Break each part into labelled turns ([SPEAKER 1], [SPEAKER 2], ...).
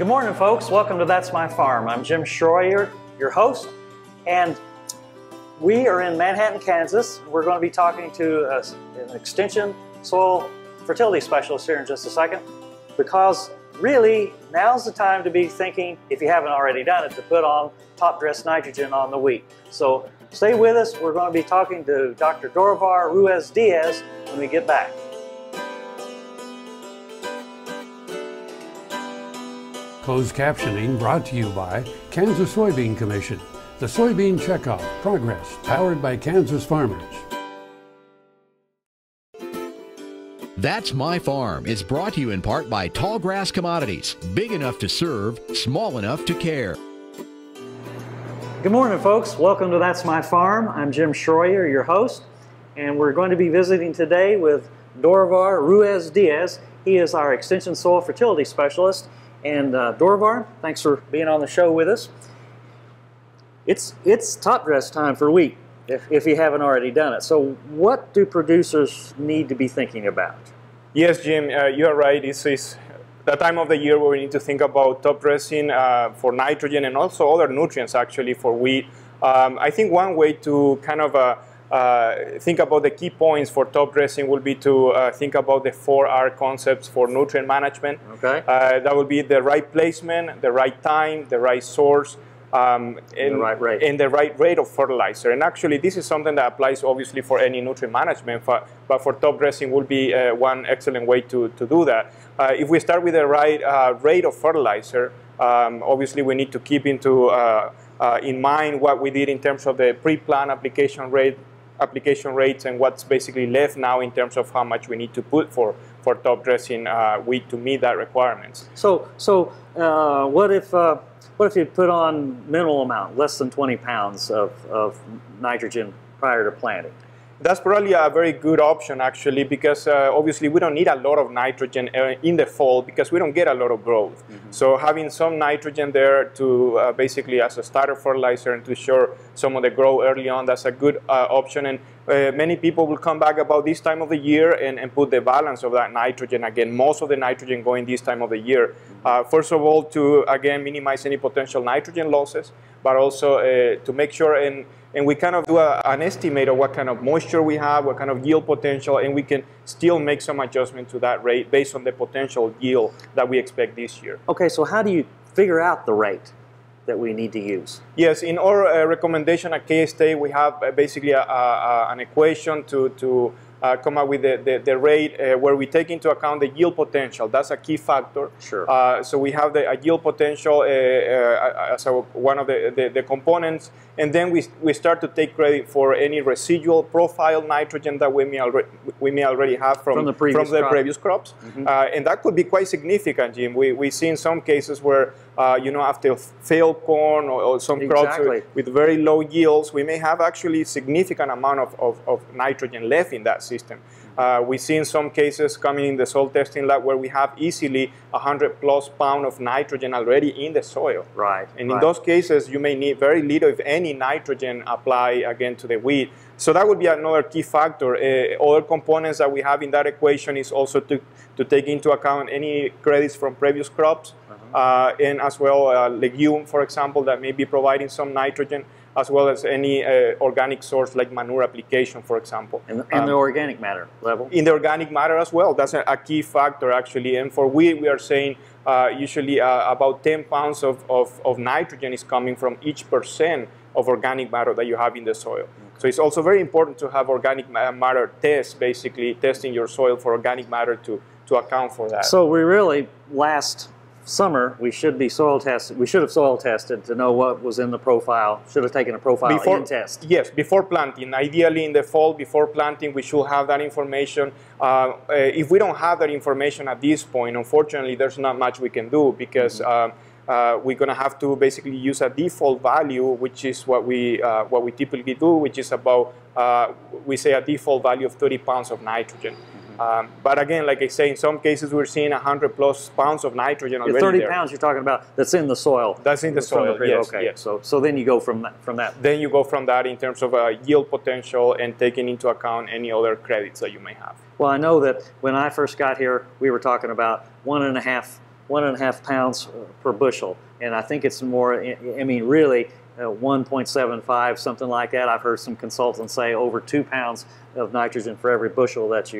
[SPEAKER 1] Good morning, folks. Welcome to That's My Farm. I'm Jim Shroyer, your host, and we are in Manhattan, Kansas. We're going to be talking to an Extension Soil Fertility Specialist here in just a second, because really now's the time to be thinking, if you haven't already done it, to put on top dress nitrogen on the wheat. So stay with us. We're going to be talking to Dr. Dorivar Ruiz Diaz when we get back.
[SPEAKER 2] Closed captioning brought to you by Kansas Soybean Commission. The Soybean Checkoff Progress, powered by Kansas farmers.
[SPEAKER 3] That's My Farm is brought to you in part by Tallgrass Commodities. Big enough to serve, small enough to care.
[SPEAKER 1] Good morning, folks. Welcome to That's My Farm. I'm Jim Shroyer, your host, and we're going to be visiting today with Dorivar Ruiz Diaz. He is our Extension Soil Fertility Specialist. And Dorivar, thanks for being on the show with us. It's top dress time for wheat, if you haven't already done it. So what do producers need to be thinking about?
[SPEAKER 4] Yes, Jim, you're right. This is the time of the year where we need to think about top dressing for nitrogen and also other nutrients actually for wheat. I think one way to kind of think about the key points for top dressing will be to think about the 4R concepts for nutrient management.
[SPEAKER 1] Okay.
[SPEAKER 4] That would be the right placement, the right time, the right source, and
[SPEAKER 1] the right rate.
[SPEAKER 4] And the right rate of fertilizer. And actually this is something that applies obviously for any nutrient management, but for top dressing will be one excellent way to do that. If we start with the right rate of fertilizer, obviously we need to keep in mind what we did in terms of the pre-plant application rates and what's basically left now in terms of how much we need to put for top dressing wheat to meet that requirements.
[SPEAKER 1] So what if you put on minimal amount, less than 20 pounds of nitrogen prior to planting?
[SPEAKER 4] That's probably a very good option actually, because obviously we don't need a lot of nitrogen in the fall because we don't get a lot of growth. Mm-hmm. So having some nitrogen there to basically as a starter fertilizer and to ensure some of the growth early on, that's a good option. And many people will come back about this time of the year and put the balance of that nitrogen again, most of the nitrogen going this time of the year. First of all, to again minimize any potential nitrogen losses, but also to make sure and we kind of do an estimate of what kind of moisture we have, what kind of yield potential, and we can still make some adjustment to that rate based on the potential yield that we expect this year.
[SPEAKER 1] Okay, so how do you figure out the rate that we need to use?
[SPEAKER 4] Yes, in our recommendation at K-State, we have basically an equation to come up with the rate where we take into account the yield potential. That's a key factor.
[SPEAKER 1] Sure.
[SPEAKER 4] So we have the yield potential as one of the components, and then we start to take credit for any residual profile nitrogen that we may already have from the previous crops. Mm-hmm. And that could be quite significant, Jim. We see in some cases where after failed corn or some crops with very low yields, we may have actually significant amount of nitrogen left in that system. We see in some cases coming in the soil testing lab where we have easily 100+ pounds of nitrogen already in the soil.
[SPEAKER 1] Right.
[SPEAKER 4] And in those cases, you may need very little, if any, nitrogen apply again to the wheat. So that would be another key factor. Other components that we have in that equation is also to take into account any credits from previous crops, and as well legume, for example, that may be providing some nitrogen, as well as any organic source like manure application, for example.
[SPEAKER 1] And the organic matter level? In
[SPEAKER 4] the organic matter as well. That's a key factor, actually. And for wheat, we are saying usually about 10 pounds of nitrogen is coming from each % of organic matter that you have in the soil. Okay. So it's also very important to have organic matter tests, basically testing your soil for organic matter to account for that.
[SPEAKER 1] So we really, last summer, we should have soil tested to know what was in the profile. Should have taken a profile in test.
[SPEAKER 4] Yes, before planting. Ideally in the fall, before planting, we should have that information. If we don't have that information at this point, unfortunately, there's not much we can do, because we're going to have to basically use a default value, which is what we typically do, which is about, we say a default value of 30 pounds of nitrogen. But again, like I say, in some cases we're seeing 100+ pounds of nitrogen already.
[SPEAKER 1] 30 pounds you're talking about that's in the soil.
[SPEAKER 4] That's in the soil. Yes,
[SPEAKER 1] okay.
[SPEAKER 4] Yes.
[SPEAKER 1] So then you go from that.
[SPEAKER 4] Then you go from that in terms of yield potential and taking into account any other credits that you may have.
[SPEAKER 1] Well, I know that when I first got here, we were talking about 1.5 1.5 pounds per bushel. And I think it's more, I mean, really 1.75, something like that. I've heard some consultants say over 2 pounds of nitrogen for every bushel that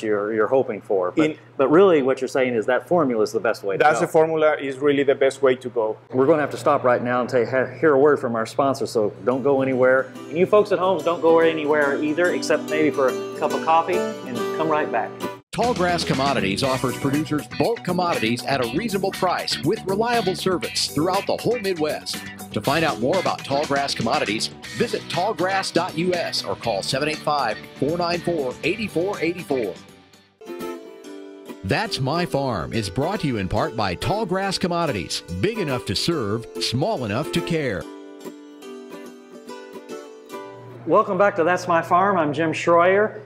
[SPEAKER 1] you're hoping for. But really what you're saying is that formula is the best way to go.
[SPEAKER 4] That's the formula is really the best way to go.
[SPEAKER 1] We're going to have to stop right now and hear a word from our sponsor, so don't go anywhere. And you folks at home, don't go anywhere either, except maybe for a cup of coffee, and come right back.
[SPEAKER 3] Tallgrass Commodities offers producers bulk commodities at a reasonable price with reliable service throughout the whole Midwest. To find out more about Tallgrass Commodities, visit tallgrass.us or call 785-494-8484. That's My Farm is brought to you in part by Tallgrass Commodities, big enough to serve, small enough to care.
[SPEAKER 1] Welcome back to That's My Farm. I'm Jim Shroyer.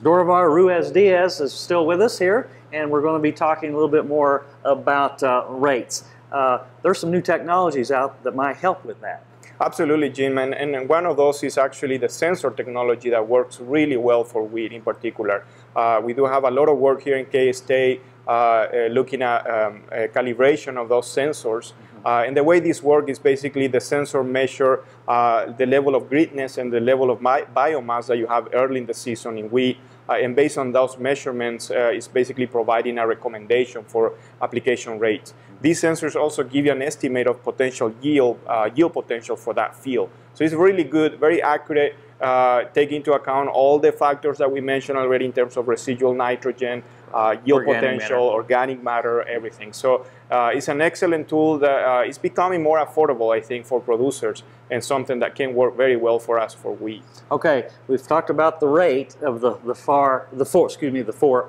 [SPEAKER 1] Dorivar Ruiz Diaz is still with us here, and we're going to be talking a little bit more about rates. There's some new technologies out that might help with that.
[SPEAKER 4] Absolutely, Jim, and one of those is actually the sensor technology that works really well for wheat in particular. We do have a lot of work here in K-State looking at calibration of those sensors. And the way this works is basically the sensor measure the level of gritness and the level of biomass that you have early in the season in wheat. And based on those measurements, it's basically providing a recommendation for application rates. These sensors also give you an estimate of potential yield potential for that field. So it's really good, very accurate, take into account all the factors that we mentioned already in terms of residual nitrogen, yield potential, organic matter, everything. So it's an excellent tool that is becoming more affordable, I think, for producers, and something that can work very well for us for wheat. Okay,
[SPEAKER 1] we've talked about the rate of the four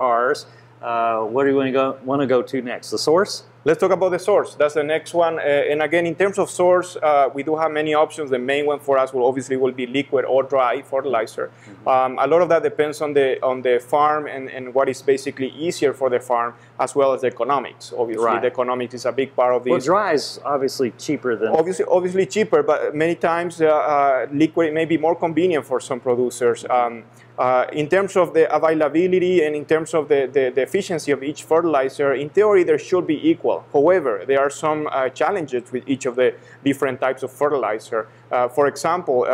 [SPEAKER 1] R's. What do you want to go to next? The source?
[SPEAKER 4] Let's talk about the source. That's the next one. And again, in terms of source, we do have many options. The main one for us will be liquid or dry fertilizer. A lot of that depends on the farm and what is basically easier for the farm, as well as the economics. Obviously, the economics is a big part of this.
[SPEAKER 1] Well, dry is obviously cheaper than...
[SPEAKER 4] Obviously cheaper, but many times liquid may be more convenient for some producers. In terms of the availability and in terms of the efficiency of each fertilizer, in theory, there should be equal. However, there are some challenges with each of the different types of fertilizer. For example,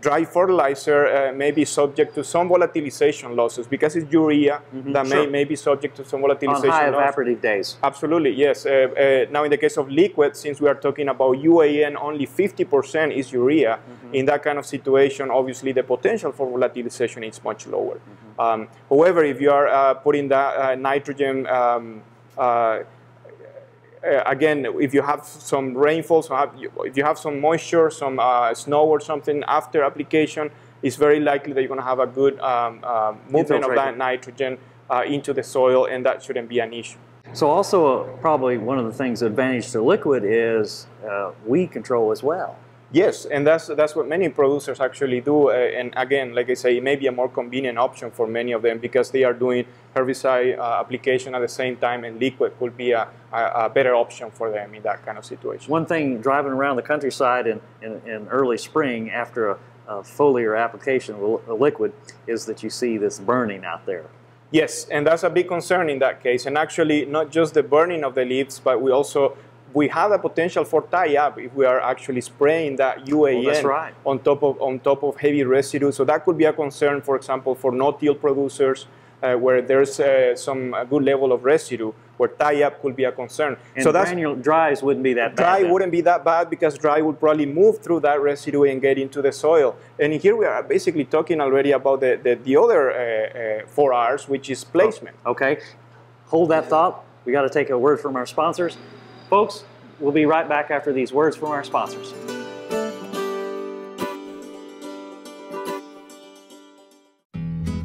[SPEAKER 4] dry fertilizer may be subject to some volatilization losses because it's urea that may be subject to some volatilization
[SPEAKER 1] on high
[SPEAKER 4] losses.
[SPEAKER 1] evaporative days.
[SPEAKER 4] Absolutely, yes. Now in the case of liquid, since we are talking about UAN, only 50% is urea. In that kind of situation, obviously the potential for volatilization is much lower. However, if you are putting that nitrogen, again, if you have some rainfall, if you have some moisture, some snow or something after application, it's very likely that you're going to have a good movement of that nitrogen into the soil, and that shouldn't be an issue.
[SPEAKER 1] So also probably one of the things advantage to liquid is weed control as well.
[SPEAKER 4] Yes, and that's what many producers actually do. And again, like I say, it may be a more convenient option for many of them because they are doing herbicide application at the same time, and liquid could be a better option for them in that kind of situation.
[SPEAKER 1] One thing driving around the countryside in early spring after a foliar application of a liquid is that you see this burning out there.
[SPEAKER 4] Yes, and that's a big concern in that case. And actually, not just the burning of the leaves, but we have the potential for tie-up if we are actually spraying that UAN on top of heavy residue. So that could be a concern, for example, for no-till producers where there's some good level of residue, where tie-up could be a concern.
[SPEAKER 1] And so granular dries wouldn't be that bad.
[SPEAKER 4] Dry wouldn't be that bad because dry would probably move through that residue and get into the soil. And here we are basically talking already about the other 4 R's, which is placement.
[SPEAKER 1] Okay, hold that thought. We got to take a word from our sponsors. Folks, we'll be right back after these words from our sponsors.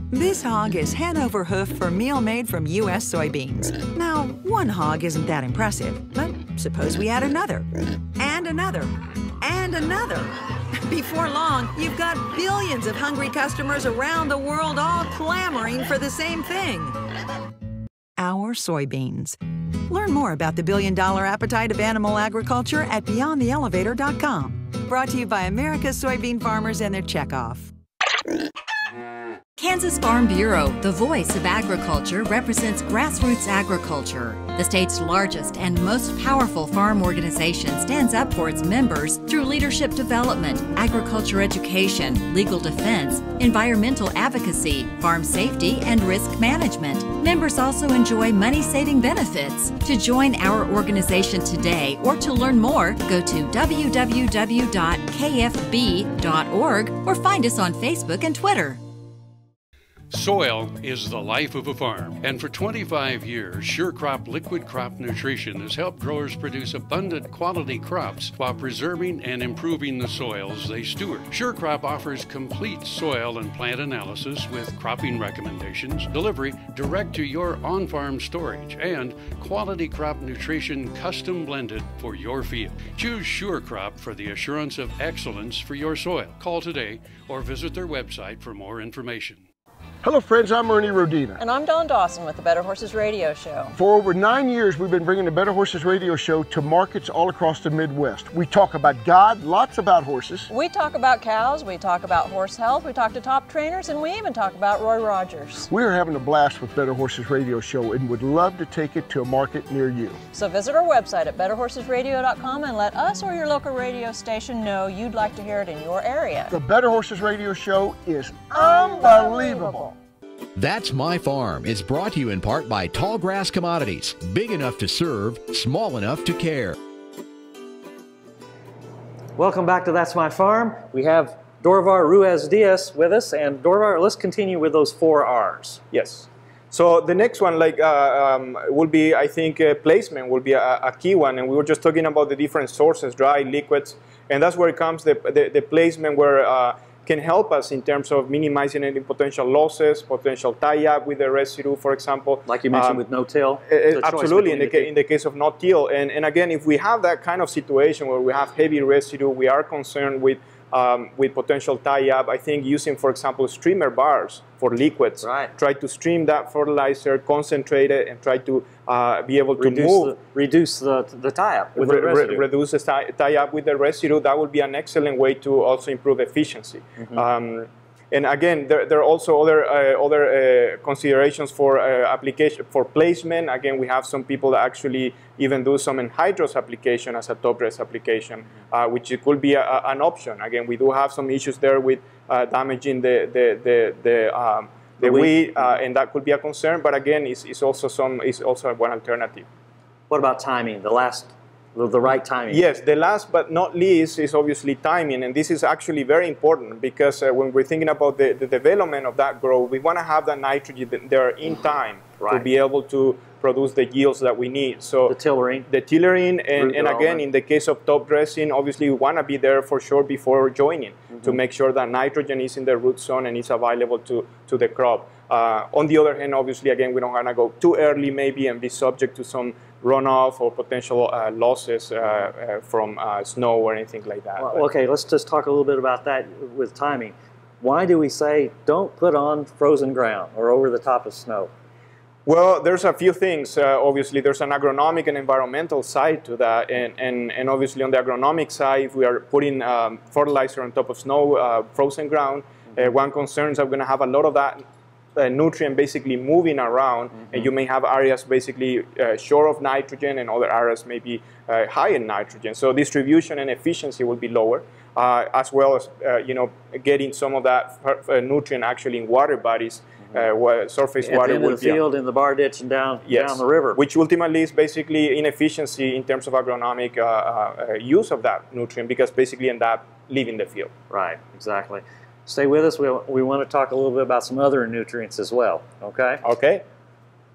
[SPEAKER 5] This hog is head over hoof for meal made from U.S. soybeans. Now, one hog isn't that impressive, but suppose we add another, and another, and another. Before long, you've got billions of hungry customers around the world all clamoring for the same thing. Our soybeans. Learn more about the billion-dollar appetite of animal agriculture at BeyondTheElevator.com. Brought to you by America's soybean farmers and their checkoff.
[SPEAKER 6] Kansas Farm Bureau, the voice of agriculture, represents grassroots agriculture. The state's largest and most powerful farm organization stands up for its members through leadership development, agriculture education, legal defense, environmental advocacy, farm safety, and risk management. Members also enjoy money-saving benefits. To join our organization today or to learn more, go to www.kfb.org or find us on Facebook and Twitter.
[SPEAKER 2] Soil is the life of a farm, and for 25 years, SureCrop Liquid Crop Nutrition has helped growers produce abundant quality crops while preserving and improving the soils they steward. SureCrop offers complete soil and plant analysis with cropping recommendations, delivery direct to your on-farm storage, and quality crop nutrition custom blended for your field. Choose SureCrop for the assurance of excellence for your soil. Call today or visit their website for more information.
[SPEAKER 7] Hello friends, I'm Ernie Rodina.
[SPEAKER 8] And I'm Dawn Dawson with the Better Horses Radio Show.
[SPEAKER 7] For over 9 years, we've been bringing the Better Horses Radio Show to markets all across the Midwest. We talk about God, lots about horses.
[SPEAKER 8] We talk about cows, we talk about horse health, we talk to top trainers, and we even talk about Roy Rogers.
[SPEAKER 7] We're having a blast with Better Horses Radio Show and would love to take it to a market near you.
[SPEAKER 8] So visit our website at betterhorsesradio.com and let us or your local radio station know you'd like to hear it in your area.
[SPEAKER 7] The Better Horses Radio Show is unbelievable.
[SPEAKER 3] That's My Farm is brought to you in part by Tallgrass Commodities, big enough to serve, small enough to care.
[SPEAKER 1] Welcome back to That's My Farm. We have Dorivar Ruiz Diaz with us, and Dorivar, let's continue with those 4 R's.
[SPEAKER 4] Yes. So the next one, will be, I think, placement will be a key one, and we were just talking about the different sources, dry, liquids, and that's where it comes, the placement where can help us in terms of minimizing any potential losses, potential tie-up with the residue, for example.
[SPEAKER 1] Like you mentioned with no-till?
[SPEAKER 4] Absolutely, in the case of no-till. And again, if we have that kind of situation where we have heavy residue, we are concerned with potential tie-up. I think using, for example, streamer bars for liquids.
[SPEAKER 1] Right.
[SPEAKER 4] Try to stream that fertilizer, concentrate it, and try to be able to
[SPEAKER 1] reduce the tie-up with the residue.
[SPEAKER 4] Reduce the tie-up with the residue. That would be an excellent way to also improve efficiency. Mm-hmm. And again, there are also other considerations for application for placement. Again, we have some people that actually even do some anhydrous application as a top dress application, which it could be an option. Again, we do have some issues there with damaging the wheat, and that could be a concern. But again, it's also one alternative.
[SPEAKER 1] What about timing? The right timing.
[SPEAKER 4] Yes, the last but not least is obviously timing, and this is actually very important because when we're thinking about the development of that growth, we want to have that nitrogen there in time to be able to produce the yields that we need. So
[SPEAKER 1] the tillering,
[SPEAKER 4] and again, in the case of top dressing, obviously we want to be there for sure before joining to make sure that nitrogen is in the root zone and is available to the crop. On the other hand, obviously, again, we don't want to go too early maybe and be subject to some runoff or potential losses from snow or anything like that.
[SPEAKER 1] Well, okay, let's just talk a little bit about that with timing. Why do we say don't put on frozen ground or over the top of snow?
[SPEAKER 4] Well, there's a few things. Obviously, there's an agronomic and environmental side to that, and obviously on the agronomic side, if we are putting fertilizer on top of snow, frozen ground, one concern is that we're going to have a lot of that nutrient basically moving around, and you may have areas basically short of nitrogen and other areas maybe high in nitrogen. So distribution and efficiency will be lower, as well as getting some of that nutrient actually in water bodies. Surface water will be
[SPEAKER 1] in the field, in the bar ditch, and down the river,
[SPEAKER 4] which ultimately is basically inefficiency in terms of agronomic use of that nutrient, because basically end up leaving the field.
[SPEAKER 1] Right, exactly. Stay with us. We want to talk a little bit about some other nutrients as well. Okay.
[SPEAKER 4] Okay.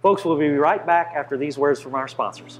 [SPEAKER 1] Folks, we'll be right back after these words from our sponsors.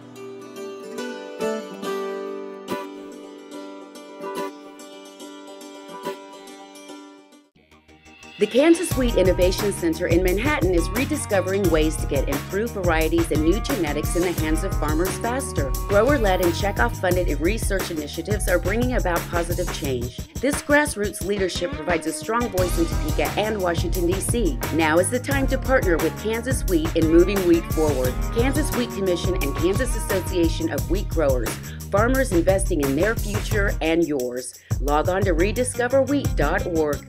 [SPEAKER 9] The Kansas Wheat Innovation Center in Manhattan is rediscovering ways to get improved varieties and new genetics in the hands of farmers faster. Grower-led and checkoff-funded research initiatives are bringing about positive change. This grassroots leadership provides a strong voice in Topeka and Washington, D.C. Now is the time to partner with Kansas Wheat in moving wheat forward. Kansas Wheat Commission and Kansas Association of Wheat Growers. Farmers investing in their future and yours. Log on to rediscoverwheat.org.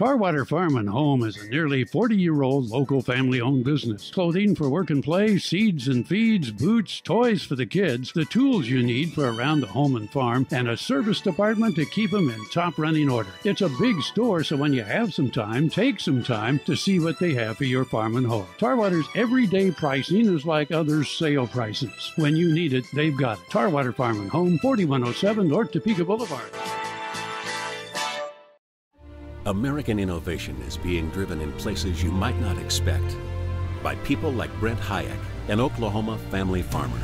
[SPEAKER 2] Tarwater Farm and Home is a nearly 40-year-old local family-owned business. Clothing for work and play, seeds and feeds, boots, toys for the kids, the tools you need for around the home and farm, and a service department to keep them in top running order. It's a big store, so when you have some time, take some time to see what they have for your farm and home. Tarwater's everyday pricing is like others' sale prices. When you need it, they've got it. Tarwater Farm and Home, 4107 North Topeka Boulevard.
[SPEAKER 10] American innovation is being driven in places you might not expect by people like Brent Hayek, an Oklahoma family farmer,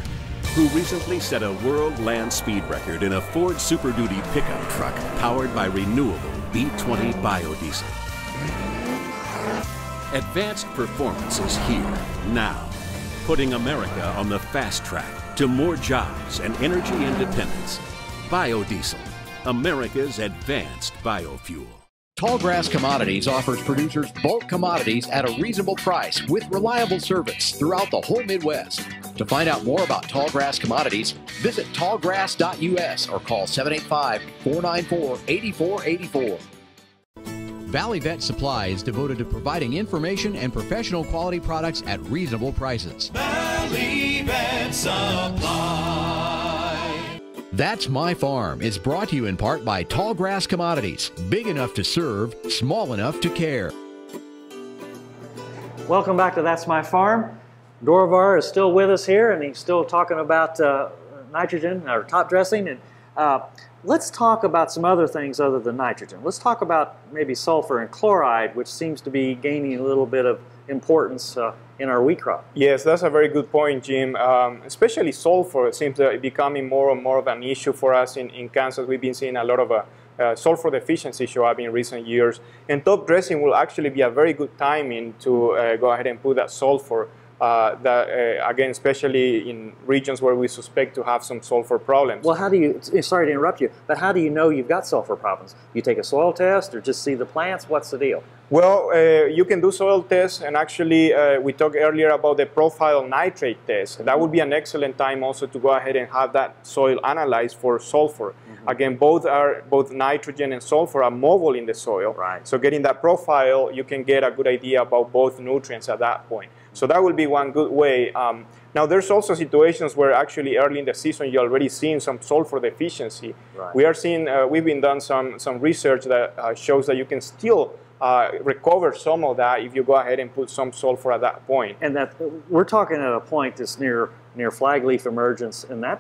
[SPEAKER 10] who recently set a world land speed record in a Ford Super Duty pickup truck powered by renewable B20 biodiesel. Advanced performance is here, now, putting America on the fast track to more jobs and energy independence. Biodiesel, America's advanced biofuel.
[SPEAKER 3] Tallgrass Commodities offers producers bulk commodities at a reasonable price with reliable service throughout the whole Midwest. To find out more about Tallgrass Commodities, visit tallgrass.us or call 785-494-8484.
[SPEAKER 11] Valley Vet Supply is devoted to providing information and professional quality products at reasonable prices.
[SPEAKER 12] Valley Vet Supply.
[SPEAKER 11] That's My Farm is brought to you in part by Tallgrass Commodities. Big enough to serve, small enough to care.
[SPEAKER 1] Welcome back to That's My Farm. Dorivar is still with us here, and he's still talking about nitrogen or top dressing. And let's talk about some other things other than nitrogen. Let's talk about maybe sulfur and chloride, which seems to be gaining a little bit of importance in our wheat crop.
[SPEAKER 4] Yes, that's a very good point, Jim. Especially sulfur seems to be becoming more and more of an issue for us in Kansas. We've been seeing a lot of sulfur deficiency show up in recent years. And top dressing will actually be a very good timing to go ahead and put that sulfur. Again, especially in regions where we suspect to have some sulfur problems.
[SPEAKER 1] Well, how do you, sorry to interrupt you, but how do you know you've got sulfur problems? You take a soil test or just see the plants? What's the deal?
[SPEAKER 4] Well, you can do soil tests, and actually we talked earlier about the profile nitrate test. That would be an excellent time also to go ahead and have that soil analyzed for sulfur. Again, both nitrogen and sulfur are mobile in the soil.
[SPEAKER 1] Right.
[SPEAKER 4] So getting that profile, you can get a good idea about both nutrients at that point. So that will be one good way. Now, there's also situations where actually early in the season you're already seeing some sulfur deficiency.
[SPEAKER 1] Right.
[SPEAKER 4] We are seeing, we've been done some research that shows that you can still recover some of that if you go ahead and put some sulfur at that point.
[SPEAKER 1] And that we're talking at a point that's near flag leaf emergence, and that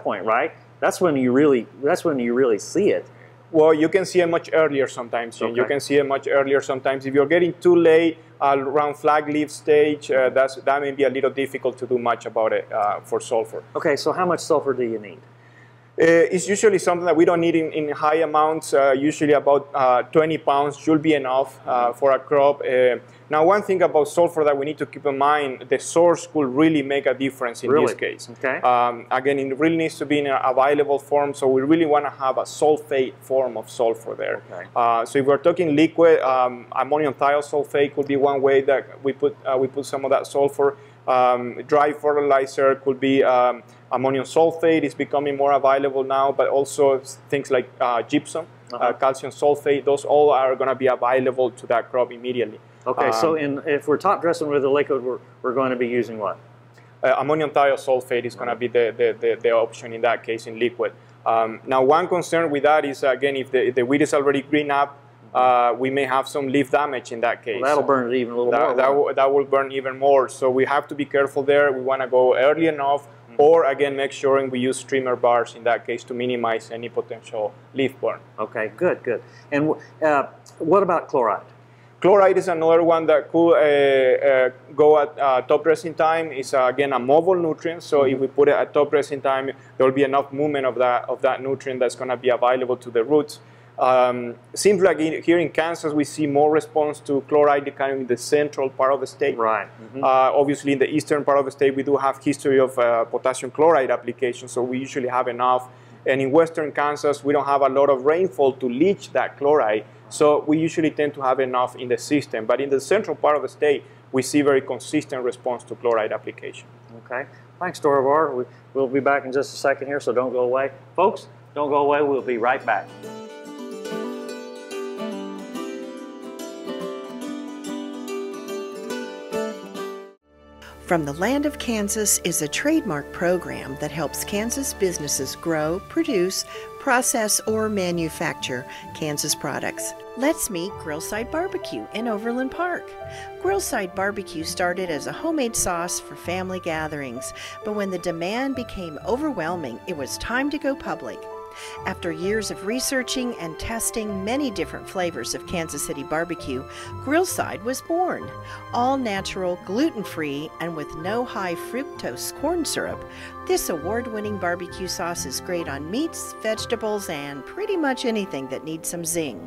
[SPEAKER 1] point, right? That's when you really see it.
[SPEAKER 4] Well, you can see it much earlier sometimes. Okay. You can see it much earlier sometimes. If you're getting too late around flag leaf stage, that may be a little difficult to do much about it for sulfur.
[SPEAKER 1] Okay, so how much sulfur do you need?
[SPEAKER 4] It's usually something that we don't need in high amounts. Usually about 20 pounds should be enough for a crop. Now, one thing about sulfur that we need to keep in mind, the source could really make a difference in this case.
[SPEAKER 1] Okay.
[SPEAKER 4] Again, it really needs to be in a available form, so we really want to have a sulfate form of sulfur there.
[SPEAKER 1] Okay.
[SPEAKER 4] So if we're talking liquid, ammonium thiosulfate could be one way that we put some of that sulfur. Dry fertilizer could be ammonium sulfate is becoming more available now, but also things like gypsum, calcium sulfate, those all are going to be available to that crop immediately.
[SPEAKER 1] Okay, so if we're top dressing with a liquid, we're going to be using what?
[SPEAKER 4] Ammonium thiosulfate is going to be the option in that case in liquid. Now, one concern with that is, again, if the wheat is already green up, we may have some leaf damage in that case.
[SPEAKER 1] Well, that'll burn it even a little more.
[SPEAKER 4] That will burn even more. So we have to be careful there. We want to go early enough, or again, make sure we use streamer bars in that case to minimize any potential leaf burn.
[SPEAKER 1] Okay, good, good. And what about chloride?
[SPEAKER 4] Chloride is another one that could go at top dressing time. It's again a mobile nutrient, so if we put it at top dressing time, there will be enough movement of that nutrient that's going to be available to the roots. Seems like here in Kansas we see more response to chloride kind of in the central part of the state.
[SPEAKER 1] Right.
[SPEAKER 4] Obviously in the eastern part of the state we do have history of potassium chloride application, so we usually have enough. And in western Kansas we don't have a lot of rainfall to leach that chloride, so we usually tend to have enough in the system. But in the central part of the state we see very consistent response to chloride application.
[SPEAKER 1] Okay. Thanks, Dorivar. We'll be back in just a second here, so don't go away. Folks, don't go away. We'll be right back.
[SPEAKER 13] From the Land of Kansas is a trademark program that helps Kansas businesses grow, produce, process, or manufacture Kansas products. Let's meet Grillside Barbecue in Overland Park. Grillside Barbecue started as a homemade sauce for family gatherings, but when the demand became overwhelming, it was time to go public. After years of researching and testing many different flavors of Kansas City barbecue, Grillside was born. All natural, gluten-free, and with no high fructose corn syrup, this award-winning barbecue sauce is great on meats, vegetables, and pretty much anything that needs some zing.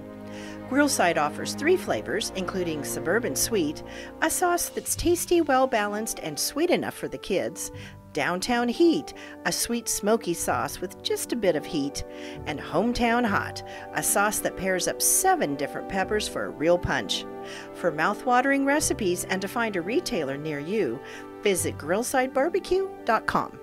[SPEAKER 13] Grillside offers 3 flavors, including Suburban Sweet, a sauce that's tasty, well-balanced, and sweet enough for the kids, Downtown Heat, a sweet smoky sauce with just a bit of heat, and Hometown Hot, a sauce that pairs up 7 different peppers for a real punch. For mouth-watering recipes and to find a retailer near you, visit grillsidebarbecue.com.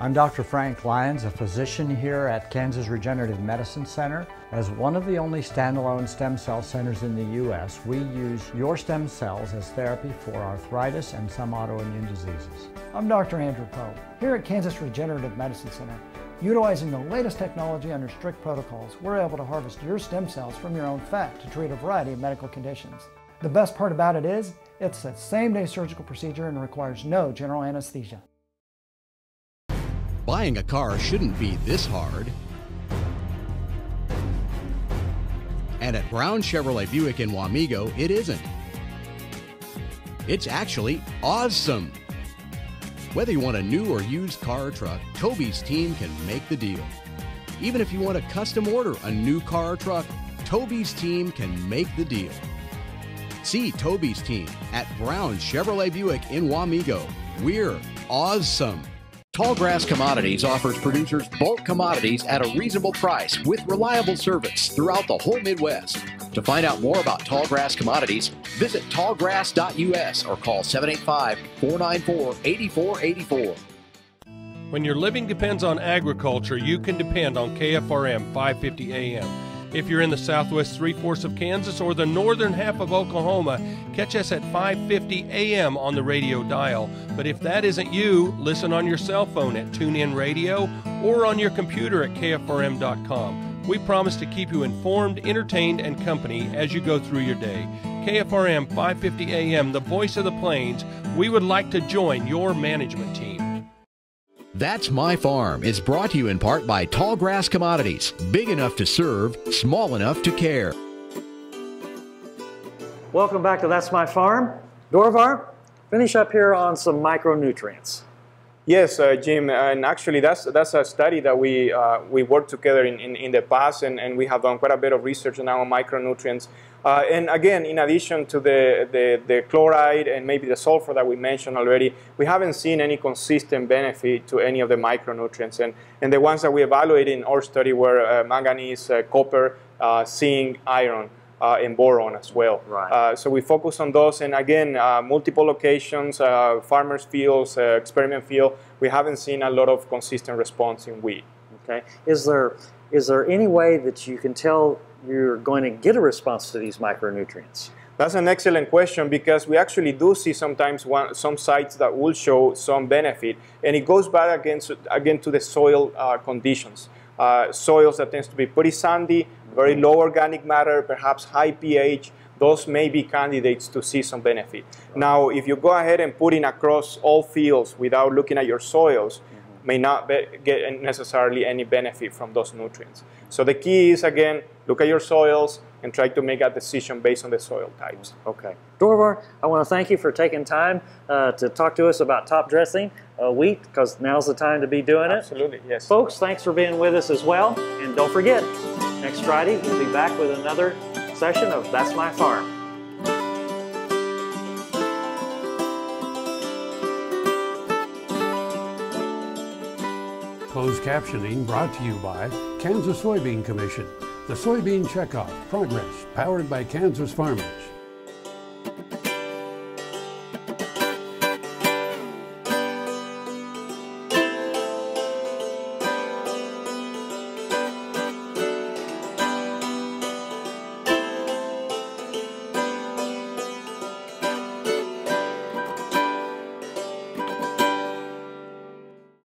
[SPEAKER 14] I'm Dr. Frank Lyons, a physician here at Kansas Regenerative Medicine Center. As one of the only standalone stem cell centers in the U.S., we use your stem cells as therapy for arthritis and some autoimmune diseases.
[SPEAKER 15] I'm Dr. Andrew Poe, here at Kansas Regenerative Medicine Center. Utilizing the latest technology under strict protocols, we're able to harvest your stem cells from your own fat to treat a variety of medical conditions. The best part about it is, it's a same-day surgical procedure and requires no general anesthesia.
[SPEAKER 11] Buying a car shouldn't be this hard. And at Brown Chevrolet Buick in Wamego, it isn't. It's actually awesome. Whether you want a new or used car or truck, Toby's team can make the deal. Even if you want to custom order a new car or truck, Toby's team can make the deal. See Toby's team at Brown Chevrolet Buick in Wamego. We're awesome.
[SPEAKER 3] Tallgrass Commodities offers producers bulk commodities at a reasonable price with reliable service throughout the whole Midwest. To find out more about Tallgrass Commodities, visit tallgrass.us or call 785-494-8484.
[SPEAKER 16] When your living depends on agriculture, you can depend on KFRM 550 AM. If you're in the southwest 3/4 of Kansas or the northern half of Oklahoma, catch us at 550 AM on the radio dial. But if that isn't you, listen on your cell phone at TuneIn Radio or on your computer at KFRM.com. We promise to keep you informed, entertained, and company as you go through your day. KFRM 550 AM, the voice of the plains. We would like to join your management team.
[SPEAKER 11] That's My Farm is brought to you in part by Tallgrass Commodities. Big enough to serve, small enough to care.
[SPEAKER 1] Welcome back to That's My Farm. Dorvar, finish up here on some micronutrients.
[SPEAKER 4] Yes, Jim, and actually that's a study that we worked together in the past, and we have done quite a bit of research now on micronutrients. And again, in addition to the chloride and maybe the sulfur that we mentioned already, we haven't seen any consistent benefit to any of the micronutrients. And the ones that we evaluated in our study were manganese, copper, zinc, iron, and boron as well.
[SPEAKER 1] Right.
[SPEAKER 4] So we focus on those, and again, multiple locations, farmers' fields, experiment field, we haven't seen a lot of consistent response in wheat.
[SPEAKER 1] Okay. Is there any way that you can tell you're going to get a response to these micronutrients?
[SPEAKER 4] That's an excellent question, because we actually do see sometimes some sites that will show some benefit, and it goes back again to the soil conditions. Soils that tends to be pretty sandy, very low organic matter, perhaps high pH, those may be candidates to see some benefit. Now, if you go ahead and put in across all fields without looking at your soils, may not get necessarily any benefit from those nutrients. So the key is, again, look at your soils and try to make a decision based on the soil types.
[SPEAKER 1] Okay. Dorvar, I want to thank you for taking time to talk to us about top dressing wheat, because now's the time to be doing it.
[SPEAKER 4] Absolutely, yes.
[SPEAKER 1] Folks, thanks for being with us as well. And don't forget, next Friday, we'll be back with another session of That's My Farm.
[SPEAKER 2] Closed captioning brought to you by Kansas Soybean Commission. The Soybean Checkoff Progress, powered by Kansas farmers.